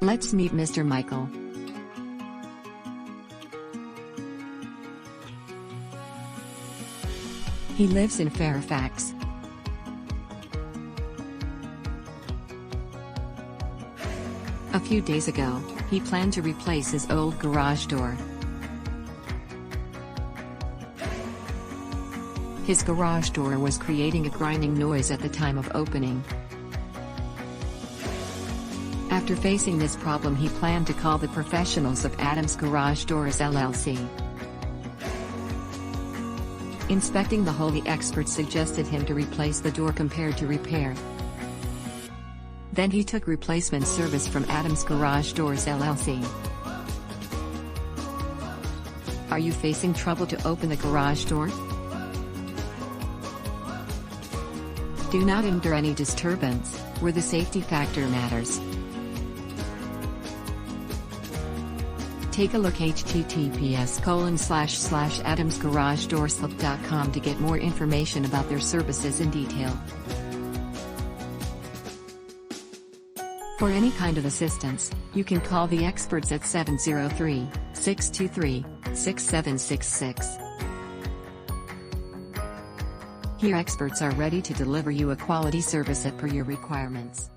Let's meet Mr. Michael. He lives in Fairfax. A few days ago, he planned to replace his old garage door. His garage door was creating a grinding noise at the time of opening. After facing this problem, he planned to call the professionals of Adams Garage Doors LLC. Inspecting the hole, the experts suggested him to replace the door compared to repair. Then he took replacement service from Adams Garage Doors LLC. Are you facing trouble to open the garage door? Do not endure any disturbance, where the safety factor matters. Take a look https://adamsgaragedoorslip.com to get more information about their services in detail. For any kind of assistance, you can call the experts at 703-623-6766. Here experts are ready to deliver you a quality service as per your requirements.